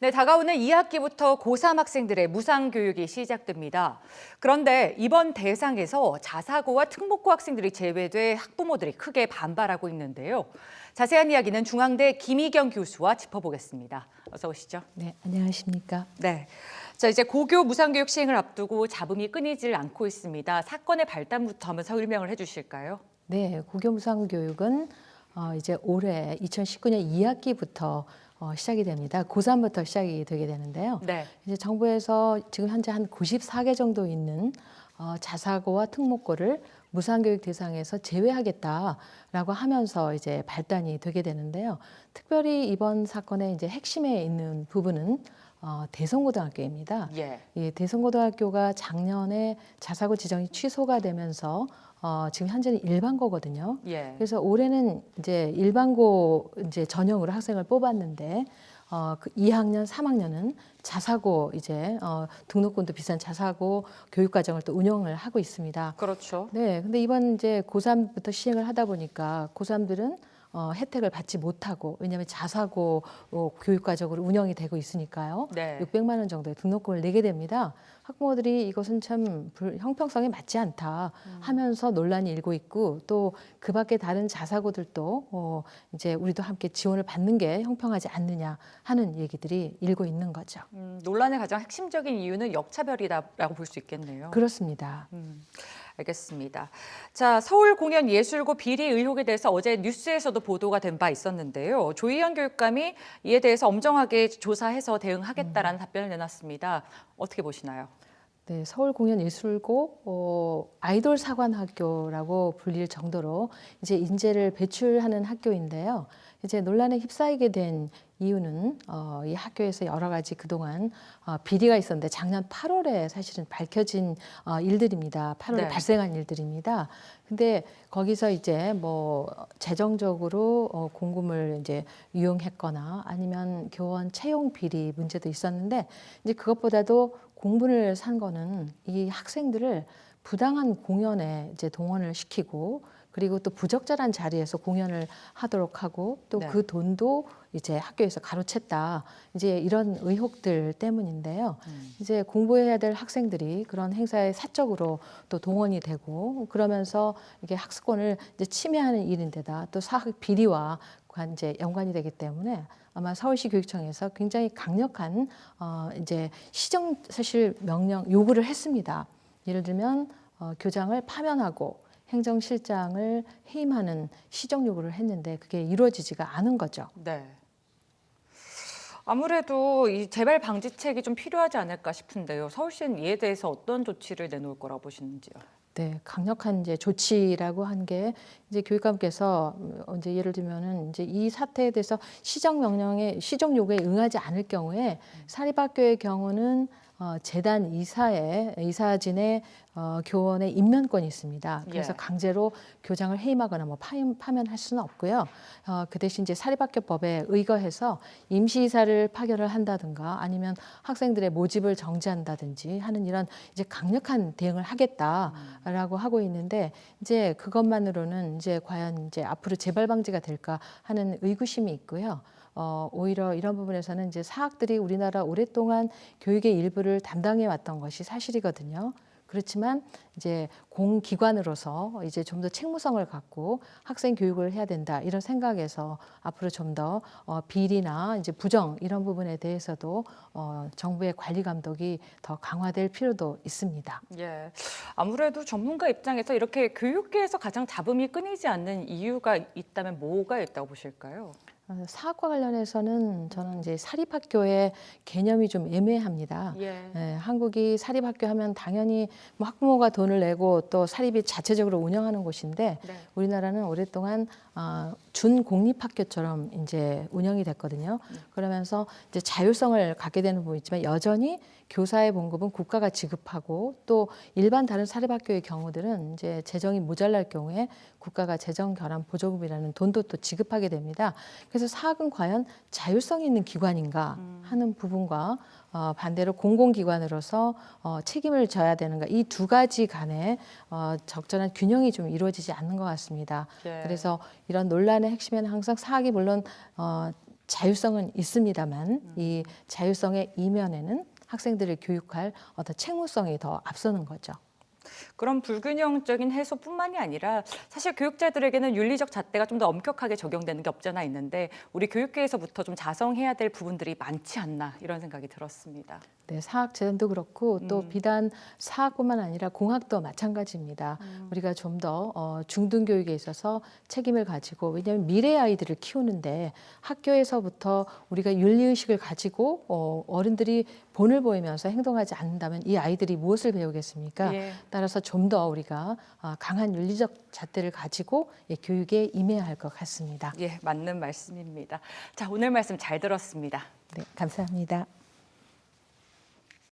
네, 다가오는 2학기부터 고3 학생들의 무상교육이 시작됩니다. 그런데 이번 대상에서 자사고와 특목고 학생들이 제외돼 학부모들이 크게 반발하고 있는데요. 자세한 이야기는 중앙대 김희경 교수와 짚어보겠습니다. 어서 오시죠. 네, 안녕하십니까. 네. 자, 이제 고교 무상교육 시행을 앞두고 잡음이 끊이질 않고 있습니다. 사건의 발단부터 한번 설명을 해주실까요? 네, 고교무상교육은 이제 올해 2019년 2학기부터 시작이 됩니다. 고3부터 시작이 되게 되는데요. 네. 이제 정부에서 지금 현재 한 94개 정도 있는 자사고와 특목고를 무상교육 대상에서 제외하겠다라고 하면서 이제 발단이 되게 되는데요. 특별히 이번 사건의 이제 핵심에 있는 부분은 대성고등학교입니다. 예. 이 대성고등학교가 작년에 자사고 지정이 취소가 되면서 지금 현재는 일반고거든요. 예. 그래서 올해는 이제 일반고 이제 전형으로 학생을 뽑았는데 그 2학년, 3학년은 자사고 이제 등록금도 비싼 자사고 교육 과정을 또 운영을 하고 있습니다. 그렇죠. 네, 근데 이번 이제 고3부터 시행을 하다 보니까 고3들은 혜택을 받지 못하고 왜냐하면 자사고 교육과정으로 운영이 되고 있으니까요. 네. 600만 원 정도의 등록금을 내게 됩니다. 학부모들이 이것은 참 형평성에 맞지 않다 하면서 논란이 일고 있고 또 그 밖에 다른 자사고들도 이제 우리도 함께 지원을 받는 게 형평하지 않느냐 하는 얘기들이 일고 있는 거죠. 논란의 가장 핵심적인 이유는 역차별이다라고 볼 수 있겠네요. 그렇습니다. 알겠습니다. 자, 서울공연예술고 비리 의혹에 대해서 어제 뉴스에서도 보도가 된 바 있었는데요. 조희연 교육감이 이에 대해서 엄정하게 조사해서 대응하겠다라는 답변을 내놨습니다. 어떻게 보시나요? 네, 서울공연예술고 아이돌 사관학교라고 불릴 정도로 이제 인재를 배출하는 학교인데요. 이제 논란에 휩싸이게 된 이유는 이 학교에서 여러 가지 그동안 비리가 있었는데 작년 8월에 사실은 밝혀진 일들입니다. 8월에 네. 발생한 일들입니다. 근데 거기서 이제 뭐 재정적으로 공금을 이제 유용했거나 아니면 교원 채용 비리 문제도 있었는데 이제 그것보다도 공분을 산 거는 이 학생들을 부당한 공연에 이제 동원을 시키고 그리고 또 부적절한 자리에서 공연을 하도록 하고 또 네. 그 돈도 이제 학교에서 가로챘다. 이제 이런 의혹들 때문인데요. 이제 공부해야 될 학생들이 그런 행사에 사적으로 또 동원이 되고 그러면서 이게 학습권을 이제 침해하는 일인데다 또 사학 비리와 이제 연관이 되기 때문에 아마 서울시 교육청에서 굉장히 강력한 이제 시정 사실 명령 요구를 했습니다. 예를 들면 교장을 파면하고 행정실장을 해임하는 시정 요구를 했는데 그게 이루어지지가 않은 거죠. 네. 아무래도 이 재발 방지책이 좀 필요하지 않을까 싶은데요. 서울시는 이에 대해서 어떤 조치를 내놓을 거라고 보시는지요? 네, 강력한 이제 조치라고 한 게 이제 교육감께서 이제 예를 들면은 이제 이 사태에 대해서 시정 요구에 응하지 않을 경우에 사립학교의 경우는 재단 이사진의 교원의 임면권이 있습니다. 그래서 예. 강제로 교장을 해임하거나 뭐 파면할 수는 없고요. 그 대신 이제 사립학교법에 의거해서 임시이사를 파견을 한다든가 아니면 학생들의 모집을 정지한다든지 하는 이런 이제 강력한 대응을 하겠다라고 하고 있는데 이제 그것만으로는 이제 과연 이제 앞으로 재발 방지가 될까 하는 의구심이 있고요. 오히려 이런 부분에서는 이제 사학들이 우리나라 오랫동안 교육의 일부를 담당해 왔던 것이 사실이거든요. 그렇지만 이제 공기관으로서 이제 좀 더 책무성을 갖고 학생 교육을 해야 된다 이런 생각에서 앞으로 좀 더 비리나 이제 부정 이런 부분에 대해서도 정부의 관리 감독이 더 강화될 필요도 있습니다. 예. 아무래도 전문가 입장에서 이렇게 교육계에서 가장 잡음이 끊이지 않는 이유가 있다면 뭐가 있다고 보실까요? 사학과 관련해서는 저는 이제 사립학교의 개념이 좀 애매합니다. 예. 한국이 사립학교 하면 당연히 뭐 학부모가 돈을 내고 또 사립이 자체적으로 운영하는 곳인데 네. 우리나라는 오랫동안 준공립학교처럼 이제 운영이 됐거든요. 그러면서 이제 자율성을 갖게 되는 부분이 있지만 여전히 교사의 봉급은 국가가 지급하고 또 일반 다른 사립학교의 경우들은 이제 재정이 모자랄 경우에 국가가 재정 결함 보조금이라는 돈도 또 지급하게 됩니다. 그래서 사학은 과연 자율성이 있는 기관인가 하는 부분과 반대로 공공기관으로서 책임을 져야 되는가 이 두 가지 간에 적절한 균형이 좀 이루어지지 않는 것 같습니다. 예. 그래서 이런 논란의 핵심에는 항상 사학이 물론 자율성은 있습니다만 이 자율성의 이면에는 학생들을 교육할 어떤 책무성이 더 앞서는 거죠. 그런 불균형적인 해소뿐만이 아니라 사실 교육자들에게는 윤리적 잣대가 좀 더 엄격하게 적용되는 게 없잖아 있는데 우리 교육계에서부터 좀 자성해야 될 부분들이 많지 않나 이런 생각이 들었습니다. 네, 사학재단도 그렇고 또 비단 사학뿐만 아니라 공학도 마찬가지입니다. 우리가 좀 더 중등교육에 있어서 책임을 가지고 왜냐하면 미래 아이들을 키우는데 학교에서부터 우리가 윤리의식을 가지고 어른들이 본을 보이면서 행동하지 않는다면 이 아이들이 무엇을 배우겠습니까? 예. 따라서 좀 더 우리가 강한 윤리적 잣대를 가지고 교육에 임해야 할 것 같습니다. 예, 맞는 말씀입니다. 자, 오늘 말씀 잘 들었습니다. 네, 감사합니다.